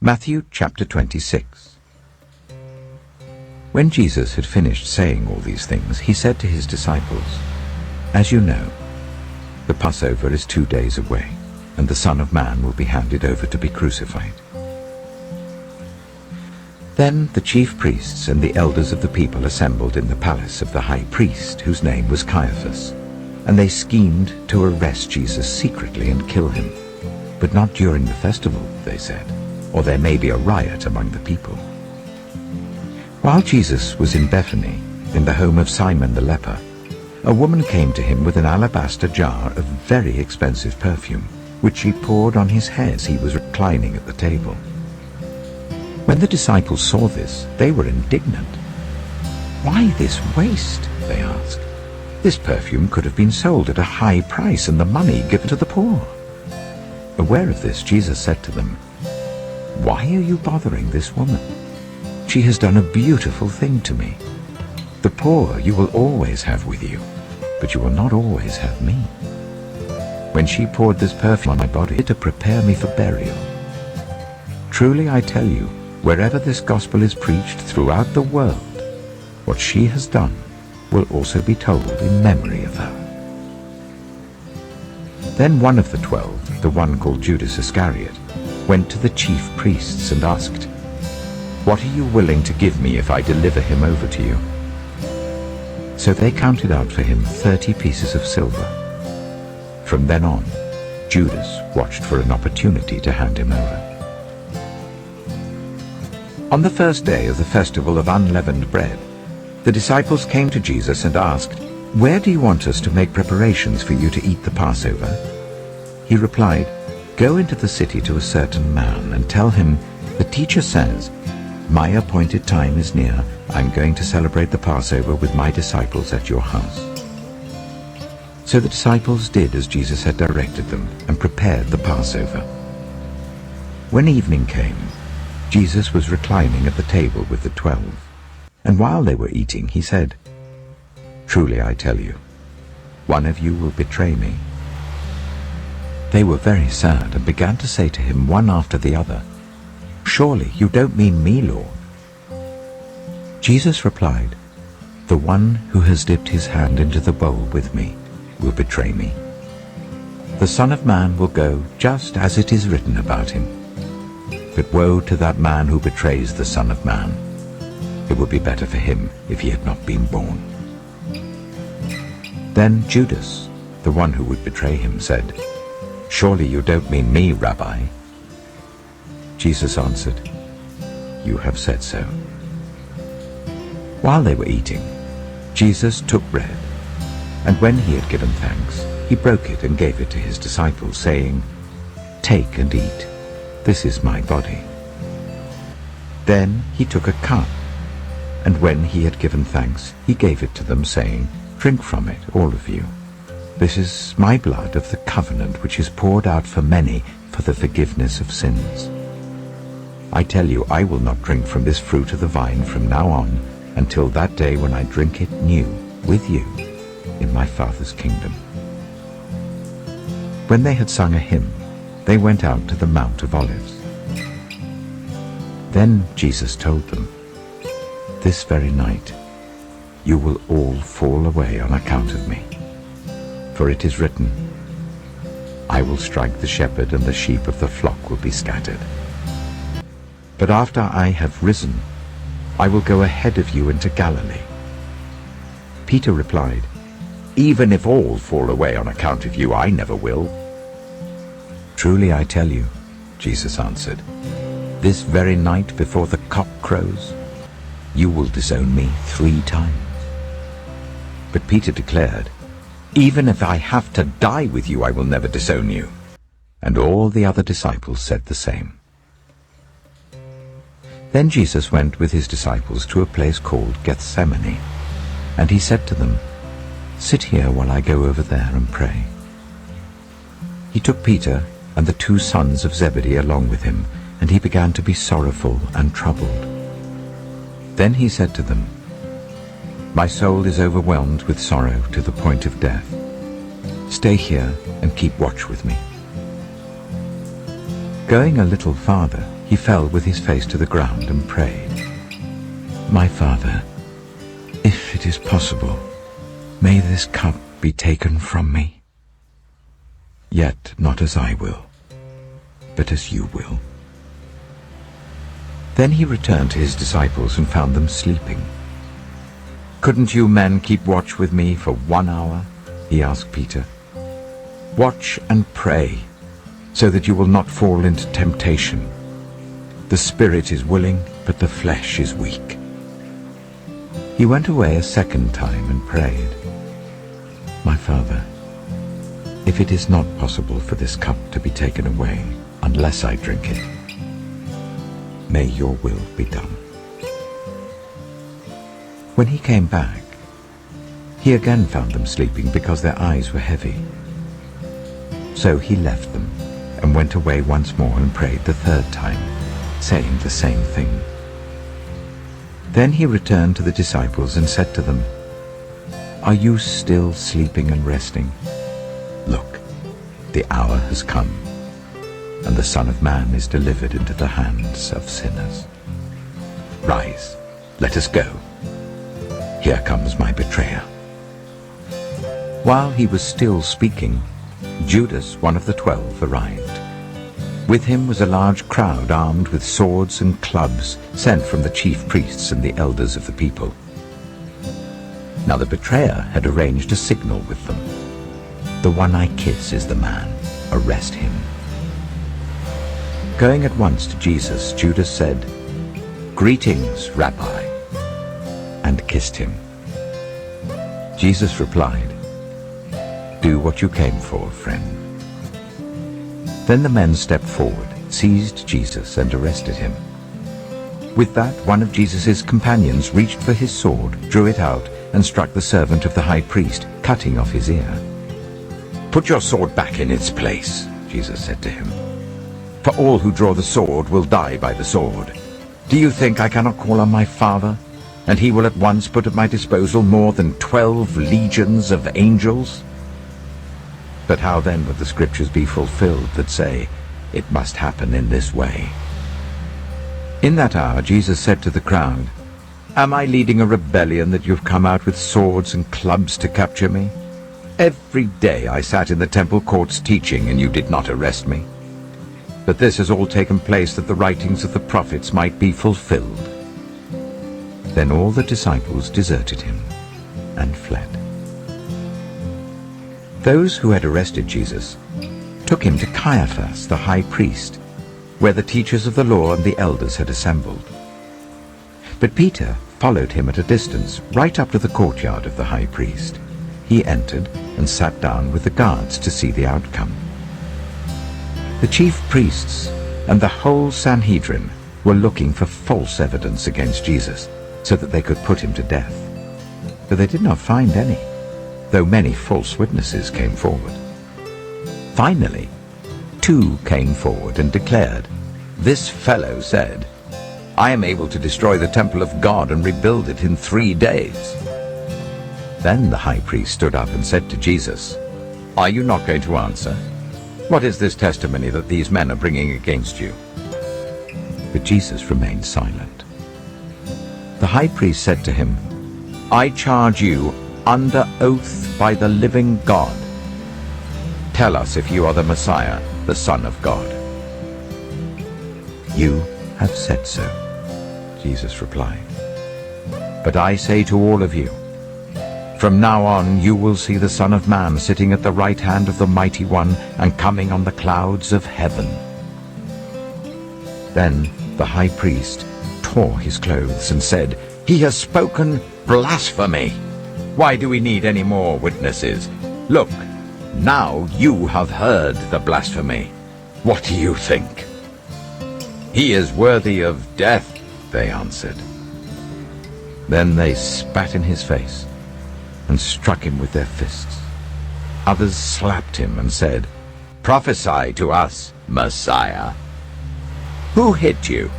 Matthew chapter 26. When Jesus had finished saying all these things, he said to his disciples, "As you know, the Passover is 2 days away, and the Son of Man will be handed over to be crucified." Then the chief priests and the elders of the people assembled in the palace of the high priest, whose name was Caiaphas, and they schemed to arrest Jesus secretly and kill him. But not during the festival, they said, or there may be a riot among the people. While Jesus was in Bethany, in the home of Simon the leper, a woman came to him with an alabaster jar of very expensive perfume, which she poured on his head as he was reclining at the table. When the disciples saw this, they were indignant. "Why this waste?" they asked. "This perfume could have been sold at a high price and the money given to the poor." Aware of this, Jesus said to them, "Why are you bothering this woman? She has done a beautiful thing to me. The poor you will always have with you, but you will not always have me. When she poured this perfume on my body to prepare me for burial. Truly I tell you, wherever this gospel is preached throughout the world, what she has done will also be told in memory of her." Then one of the 12, the one called Judas Iscariot, went to the chief priests and asked, "What are you willing to give me if I deliver him over to you?" So they counted out for him 30 pieces of silver. From then on, Judas watched for an opportunity to hand him over. On the first day of the festival of unleavened bread, the disciples came to Jesus and asked, "Where do you want us to make preparations for you to eat the Passover?" He replied, "Go into the city to a certain man and tell him, 'The teacher says, my appointed time is near. I'm going to celebrate the Passover with my disciples at your house.'" So the disciples did as Jesus had directed them and prepared the Passover. When evening came, Jesus was reclining at the table with the 12, and while they were eating, he said, "Truly I tell you, one of you will betray me." They were very sad and began to say to him one after the other, "Surely you don't mean me, Lord." Jesus replied, "The one who has dipped his hand into the bowl with me will betray me. The Son of Man will go just as it is written about him. But woe to that man who betrays the Son of Man. It would be better for him if he had not been born." Then Judas, the one who would betray him, said, "Surely you don't mean me, Rabbi." Jesus answered, "You have said so." While they were eating, Jesus took bread, and when he had given thanks, he broke it and gave it to his disciples, saying, "Take and eat. This is my body." Then he took a cup, and when he had given thanks, he gave it to them, saying, "Drink from it, all of you. This is my blood of the covenant, which is poured out for many for the forgiveness of sins. I tell you, I will not drink from this fruit of the vine from now on until that day when I drink it new with you in my Father's kingdom." When they had sung a hymn, they went out to the Mount of Olives. Then Jesus told them, "This very night you will all fall away on account of me. For it is written, I will strike the shepherd and the sheep of the flock will be scattered. But after I have risen, I will go ahead of you into Galilee." Peter replied, "Even if all fall away on account of you, I never will." "Truly I tell you," Jesus answered, "this very night before the cock crows, you will disown me 3 times. But Peter declared, "Even if I have to die with you, I will never disown you." And all the other disciples said the same. Then Jesus went with his disciples to a place called Gethsemane, and he said to them, "Sit here while I go over there and pray." He took Peter and the 2 sons of Zebedee along with him, and he began to be sorrowful and troubled. Then he said to them, "My soul is overwhelmed with sorrow to the point of death. Stay here and keep watch with me." Going a little farther, he fell with his face to the ground and prayed, "My Father, if it is possible, may this cup be taken from me. Yet not as I will, but as you will." Then he returned to his disciples and found them sleeping. "Couldn't you men keep watch with me for 1 hour?" he asked Peter. "Watch and pray, so that you will not fall into temptation. The spirit is willing, but the flesh is weak." He went away a second time and prayed, "My Father, if it is not possible for this cup to be taken away unless I drink it, may your will be done." When he came back, he again found them sleeping because their eyes were heavy. So he left them and went away once more and prayed the third time, saying the same thing. Then he returned to the disciples and said to them, "Are you still sleeping and resting? Look, the hour has come, and the Son of Man is delivered into the hands of sinners. Rise, let us go. Here comes my betrayer." While he was still speaking, Judas, one of the 12, arrived. With him was a large crowd armed with swords and clubs sent from the chief priests and the elders of the people. Now the betrayer had arranged a signal with them. "The one I kiss is the man. Arrest him." Going at once to Jesus, Judas said, "Greetings, Rabbi," and kissed him. Jesus replied, "Do what you came for, friend." Then the men stepped forward, seized Jesus, and arrested him. With that, one of Jesus' companions reached for his sword, drew it out, and struck the servant of the high priest, cutting off his ear. "Put your sword back in its place," Jesus said to him. "For all who draw the sword will die by the sword. Do you think I cannot call on my Father, and he will at once put at my disposal more than 12 legions of angels? But how then would the scriptures be fulfilled that say, 'It must happen in this way'?" In that hour Jesus said to the crowd, "Am I leading a rebellion that you've come out with swords and clubs to capture me? Every day I sat in the temple courts teaching, and you did not arrest me. But this has all taken place that the writings of the prophets might be fulfilled." Then all the disciples deserted him and fled. Those who had arrested Jesus took him to Caiaphas, the high priest, where the teachers of the law and the elders had assembled. But Peter followed him at a distance, right up to the courtyard of the high priest. He entered and sat down with the guards to see the outcome. The chief priests and the whole Sanhedrin were looking for false evidence against Jesus, so that they could put him to death. But they did not find any, though many false witnesses came forward. Finally, 2 came forward and declared, "This fellow said, 'I am able to destroy the temple of God and rebuild it in 3 days.'" Then the high priest stood up and said to Jesus, "Are you not going to answer? What is this testimony that these men are bringing against you?" But Jesus remained silent. The high priest said to him, "I charge you under oath by the living God. Tell us if you are the Messiah, the Son of God." "You have said so," Jesus replied. "But I say to all of you, from now on you will see the Son of Man sitting at the right hand of the Mighty One and coming on the clouds of heaven." Then the high priest tore his clothes and said, "He has spoken blasphemy. Why do we need any more witnesses? Look, now you have heard the blasphemy. What do you think?" "He is worthy of death," they answered. Then they spat in his face and struck him with their fists. Others slapped him and said, "Prophesy to us, Messiah. Who hit you?"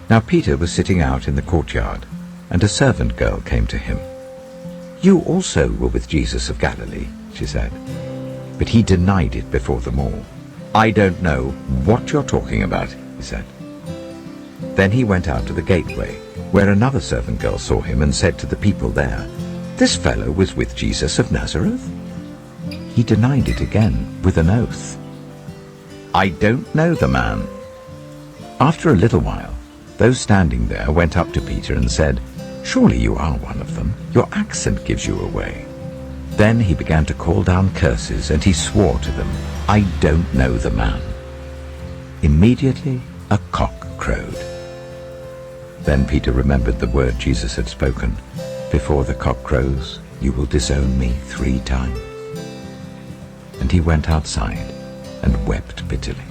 Now Peter was sitting out in the courtyard, and a servant girl came to him. "You also were with Jesus of Galilee," she said. But he denied it before them all. "I don't know what you're talking about," he said. Then he went out to the gateway, where another servant girl saw him and said to the people there, "This fellow was with Jesus of Nazareth." He denied it again with an oath. "I don't know the man." After a little while, those standing there went up to Peter and said, "Surely you are one of them. Your accent gives you away." Then he began to call down curses, and he swore to them, "I don't know the man." Immediately a cock crowed. Then Peter remembered the word Jesus had spoken, "Before the cock crows, you will disown me 3 times." And he went outside and wept bitterly.